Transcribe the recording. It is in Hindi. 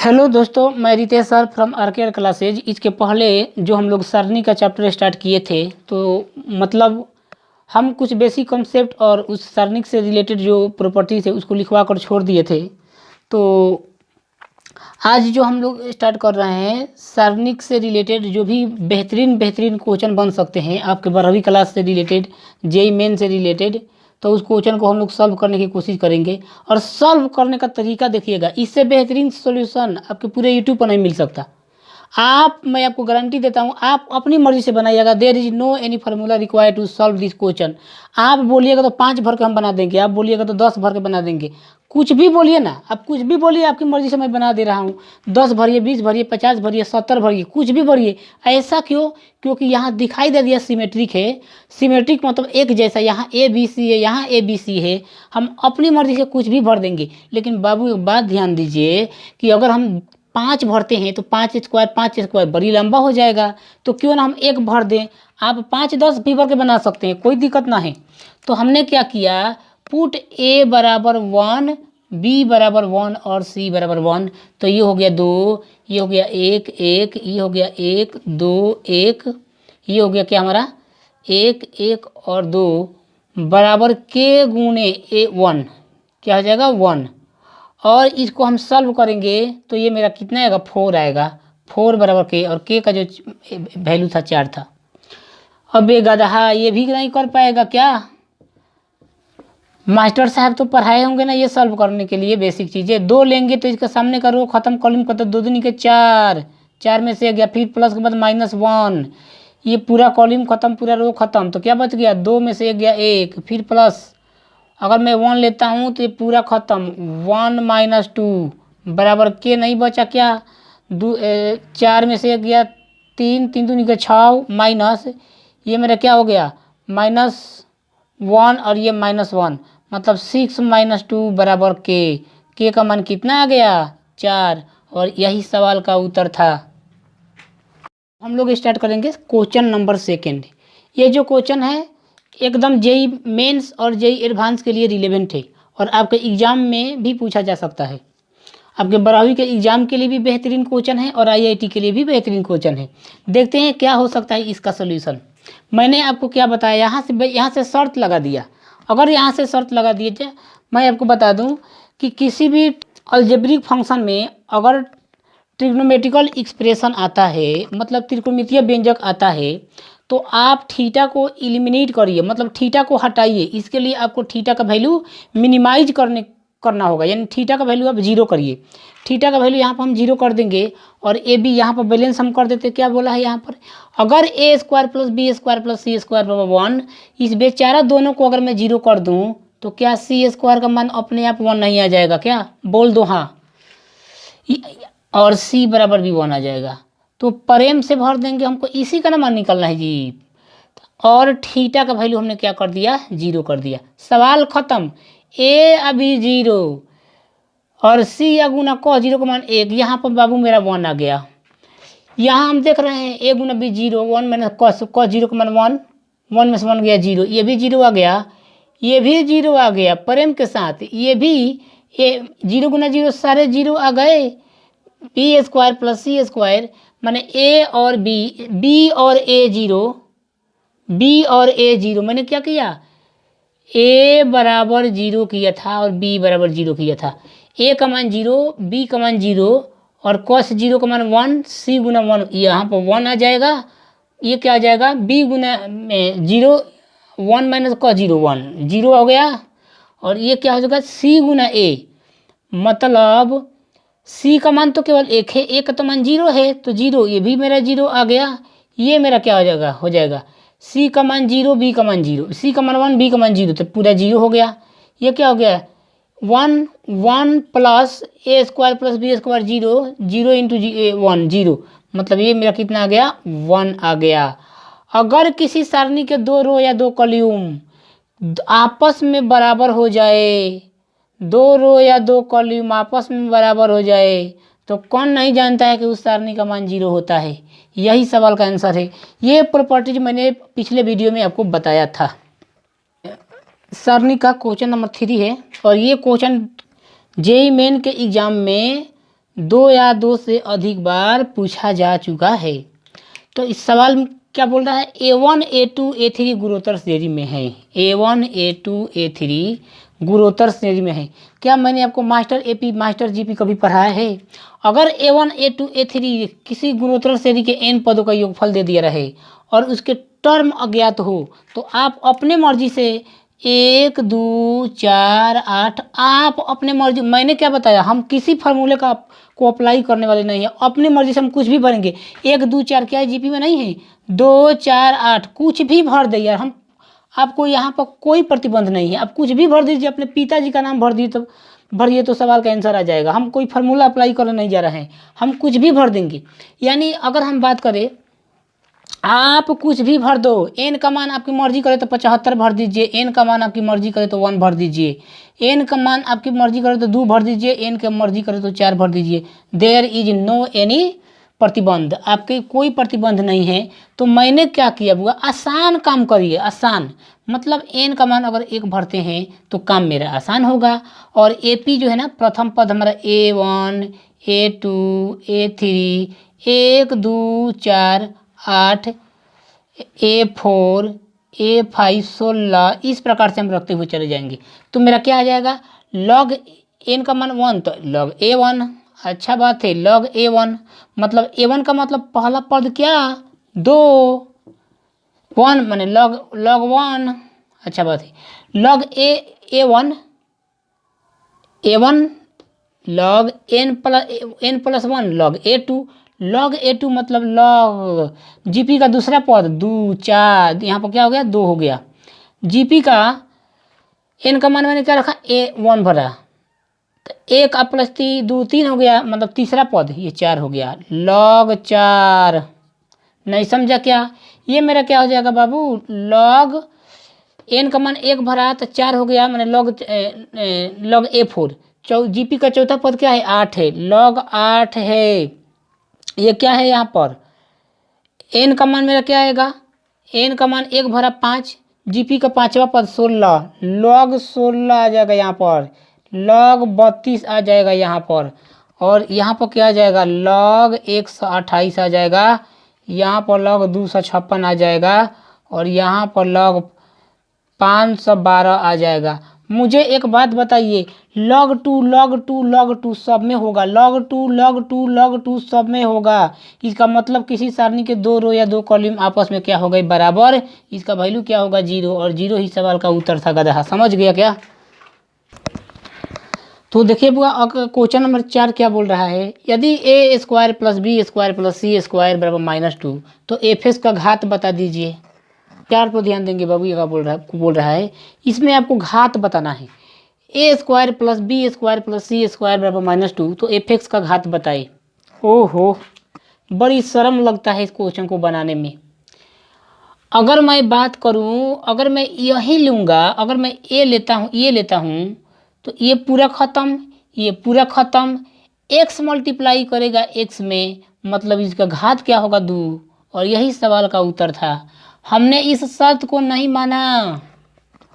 हेलो दोस्तों, मैं रितेश सर फ्रॉम आरकेआर क्लासेज। इसके पहले जो हम लोग सरनी का चैप्टर स्टार्ट किए थे, तो मतलब हम कुछ बेसिक कॉन्सेप्ट और उस सरनी से रिलेटेड जो प्रॉपर्टीज है उसको लिखवा कर छोड़ दिए थे। तो आज जो हम लोग स्टार्ट कर रहे हैं, सरनिक से रिलेटेड जो भी बेहतरीन बेहतरीन क्वेश्चन बन सकते हैं आपके 12वीं क्लास से रिलेटेड, जेई मेन से रिलेटेड, तो उस क्वेश्चन को हम लोग सॉल्व करने की कोशिश करेंगे। और सॉल्व करने का तरीका देखिएगा, इससे बेहतरीन सॉल्यूशन आपके पूरे यूट्यूब पर नहीं मिल सकता। मैं आपको गारंटी देता हूँ, आप अपनी मर्जी से बनाइएगा। There is no any formula required to solve this question. आप बोलिएगा तो 5 भर के हम बना देंगे, आप बोलिएगा तो 10 भर के बना देंगे। कुछ भी बोलिए ना, आप कुछ भी बोलिए, आपकी मर्जी से मैं बना दे रहा हूँ। 10 भरिए, 20 भरिए, 50 भरिए, 70 भरिए, कुछ भी भरिए। ऐसा क्यों? क्योंकि यहाँ दिखाई दे दिया सिमेट्रिक है। सिमेट्रिक मतलब एक जैसा, यहाँ ए बी सी है, यहाँ ए बी सी है। हम अपनी मर्जी से कुछ भी भर देंगे। लेकिन बाबू एक बात ध्यान दीजिए कि अगर हम 5 भरते हैं तो 5 स्क्वायर बड़ी लंबा हो जाएगा। तो क्यों ना हम 1 भर दें। आप 5-10 भी भर के बना सकते हैं, कोई दिक्कत ना है। तो हमने क्या किया, पुट ए बराबर 1, बी बराबर 1 और सी बराबर 1। तो ये हो गया 2, ये हो गया 1 1, ये हो गया 1 2 1, ये हो गया क्या हमारा 1 1 और 2 बराबर के गुणे ए 1, क्या हो जाएगा 1। और इसको हम सॉल्व करेंगे तो ये मेरा कितना आएगा, 4 आएगा। 4 बराबर के, और के का जो वैल्यू था 4 था। अब ये गधा ये भी नहीं कर पाएगा क्या? मास्टर साहब तो पढ़ाए होंगे ना ये सॉल्व करने के लिए बेसिक चीज़ें। 2 लेंगे तो इसका सामने का रो खत्म, कॉलम का तो 2 दूनी के 4, 4 में से गया, फिर प्लस के बाद -1, ये पूरा कॉलम खत्म, पूरा रो खत्म। तो क्या बच गया, 2 में से गया 1, फिर प्लस, अगर मैं 1 लेता हूँ तो ये पूरा ख़त्म, 1 - 2 बराबर के नहीं बचा क्या, 4 में से गया 3, 3 दूनी के 6, माइनस ये मेरा क्या हो गया -1 और ये -1, मतलब 6 - 2 बराबर के का मान कितना आ गया 4। और यही सवाल का उत्तर था। हम लोग स्टार्ट करेंगे क्वेश्चन नंबर 2। ये जो क्वेश्चन है एकदम जेई मेंस और जेई एडवांस के लिए रिलेवेंट है, और आपके एग्ज़ाम में भी पूछा जा सकता है। आपके 12वीं के एग्ज़ाम के लिए भी बेहतरीन क्वेश्चन है और आईआईटी के लिए भी बेहतरीन क्वेश्चन है। देखते हैं क्या हो सकता है इसका सोल्यूशन। मैंने आपको क्या बताया, यहाँ से शर्त लगा दिया। अगर यहाँ से शर्त लगा दिए थे, मैं आपको बता दूँ कि किसी भी अलजेब्रिक फंक्शन में अगर ट्रिग्नोमेट्रिकल एक्सप्रेशन आता है, मतलब त्रिकोणमितीय व्यंजक आता है, तो आप थीटा को एलिमिनेट करिए, मतलब थीटा को हटाइए। इसके लिए आपको थीटा का वैल्यू मिनिमाइज करना होगा, यानी थीटा का वैल्यू आप 0 करिए। थीटा का वैल्यू यहाँ पर हम 0 कर देंगे, और ए बी यहाँ पर बैलेंस हम कर देते। क्या बोला है यहाँ पर, अगर a² + b² + c² बराबर 1, इस बेचारा दोनों को अगर मैं 0 कर दूँ तो क्या c² का मान अपने आप 1 नहीं आ जाएगा क्या? बोल दो हाँ। और c बराबर भी 1 आ जाएगा। तो प्रेम से भर देंगे, हमको इसी का ना मान निकलना है जी। और थीटा का वैल्यू हमने क्या कर दिया, 0 कर दिया। सवाल खत्म। a अभी 0 और c या गुना cos 0 का मान 1, यहाँ पर बाबू मेरा 1 आ गया। यहाँ हम देख रहे हैं a गुना b 0, 1 - cos 0 का मान 1, 1 में से 1 गया 0, ये भी 0 आ गया, ये भी 0 आ गया प्रेम के साथ। ये भी 0 गुना 0 सारे 0 आ गए। b² + c² मैंने a और b और a 0, b और a 0, मैंने क्या किया, a बराबर 0 किया था और b बराबर 0 किया था। a का मान 0, b का मान 0 और cos 0 का मान 1, c गुना 1 यहाँ पर 1 आ जाएगा। ये क्या आ जाएगा, b गुना 0, 1 - cos 0 1, 0 हो गया। और ये क्या हो जाएगा, c गुना a, मतलब c का मान तो केवल 1 है, a का तो मान 0 है, तो 0, ये भी मेरा 0 आ गया। ये मेरा क्या हो जाएगा c का मान 0, b का मान 0, c का मान 1, b का मान 0, तो पूरा 0 हो गया। ये क्या हो गया, 1 1 + a² + b² 0, 0 × 1 0, मतलब ये मेरा कितना आ गया, 1 आ गया। अगर किसी सारणी के 2 रो या 2 कॉलम आपस में बराबर हो जाए, 2 रो या 2 कॉलम आपस में बराबर हो जाए, तो कौन नहीं जानता है कि उस सारणी का मान 0 होता है। यही सवाल का आंसर है। ये प्रॉपर्टीज मैंने पिछले वीडियो में आपको बताया था। सारणी का क्वेश्चन नंबर 3 है, और ये क्वेश्चन जेईई मेन के एग्ज़ाम में 2 या 2 से अधिक बार पूछा जा चुका है। तो इस सवाल में क्या बोल रहा है, A1 A2 A3 गुणोत्तर श्रेणी में है। A1 A2 A3 गुणोत्तर श्रेणी में है। क्या मैंने आपको मास्टर AP मास्टर GP कभी पढ़ाया है? अगर A1 A2 A3 किसी गुणोत्तर श्रेणी के n पदों का योगफल दे दिया रहे और उसके टर्म अज्ञात हो तो आप अपने मर्जी से 1 2 4 8 आप अपने मर्जी, मैंने क्या बताया, हम किसी फार्मूले का को अप्लाई करने वाले नहीं है, अपनी मर्जी से हम कुछ भी भरेंगे। 1 2 4 क्या है जीपी में नहीं है, 2 4 8 कुछ भी भर दे यार, हम आपको यहाँ पर कोई प्रतिबंध नहीं है, आप कुछ भी भर दीजिए, अपने पिताजी का नाम भर दिए तो भरिए तो सवाल का आंसर आ जाएगा। हम कोई फार्मूला अप्लाई करने नहीं जा रहे हैं, हम कुछ भी भर देंगे। यानी अगर हम बात करें, आप कुछ भी भर दो, एन का मान आपकी मर्जी करे तो 75 भर दीजिए, एन का मान आपकी मर्जी करे तो 1 भर दीजिए, एन का मान आपकी मर्जी करे तो 2 भर दीजिए, एन का मर्जी करे तो 4 भर दीजिए। देयर इज नो एनी प्रतिबंध, आपके कोई प्रतिबंध नहीं है। तो मैंने क्या किया बुआ, आसान काम करिए, आसान मतलब एन का मान अगर 1 भरते हैं तो काम मेरा आसान होगा। और एपी जो है ना, प्रथम पद हमारा A1 A2 A3 1 2 4 8 A4 A5 16 इस प्रकार से हम रखते हुए चले जाएंगे। तो मेरा क्या आ जाएगा, लॉग एन का मान 1 तो लॉग A1, अच्छा बात है, लॉग A1 मतलब A1 का मतलब पहला पद क्या 2, 1 माने लॉग 1, अच्छा बात है। Log A1 log n plus 1 log A2 मतलब लॉग जीपी का दूसरा पद 2 4, यहाँ पर क्या हो गया 2 हो गया। जीपी का n का मान मैंने क्या रखा A1 भरा, तो 1 प्लस 3 2 3 हो गया, मतलब तीसरा पद ये 4 हो गया, लॉग 4। नहीं समझा क्या, ये मेरा क्या हो जाएगा बाबू, लॉग एन का मान 1 भरा तो 4 हो गया, मैंने लॉग A4। जीपी का चौथा पद क्या है 8 है, लॉग 8 है। ये क्या है यहाँ पर, एन का मान मेरा क्या आएगा, एन का मान 1 भरा 5, जीपी का पांचवा पद 16, लॉग 16 आ जाएगा यहाँ पर, लॉग 32 आ जाएगा यहाँ पर। और यहाँ पर क्या आ जाएगा, लॉग 128 आ जाएगा, यहाँ पर लॉग 256 आ जाएगा, और यहाँ पर लॉग 512 आ जाएगा। मुझे एक बात बताइए, log 2 सब में होगा, log 2 सब में होगा। इसका मतलब किसी सारणी के 2 रो या 2 कॉलम आपस में क्या हो गए बराबर, इसका वैल्यू क्या होगा 0, और 0 ही सवाल का उत्तर था गधा। समझ गया क्या? तो देखिए बुआ, क्वेश्चन नंबर 4 क्या बोल रहा है, यदि A² + B² + C² बराबर -2 तो fx का घात बता दीजिए। 4 पर ध्यान देंगे बाबू, ये क्या बोल रहा है, इसमें आपको घात बताना है। A² + B² + C² बराबर -2 तो fx का घात बताए। ओहो, बड़ी शर्म लगता है इस क्वेश्चन को बनाने में। अगर मैं बात करूं, अगर मैं यही लूँगा, अगर मैं ये लेता हूँ तो ये पूरा ख़त्म, ये पूरा ख़त्म, x मल्टीप्लाई करेगा x में, मतलब इसका घात क्या होगा 2, और यही सवाल का उत्तर था। हमने इस शर्त को नहीं माना,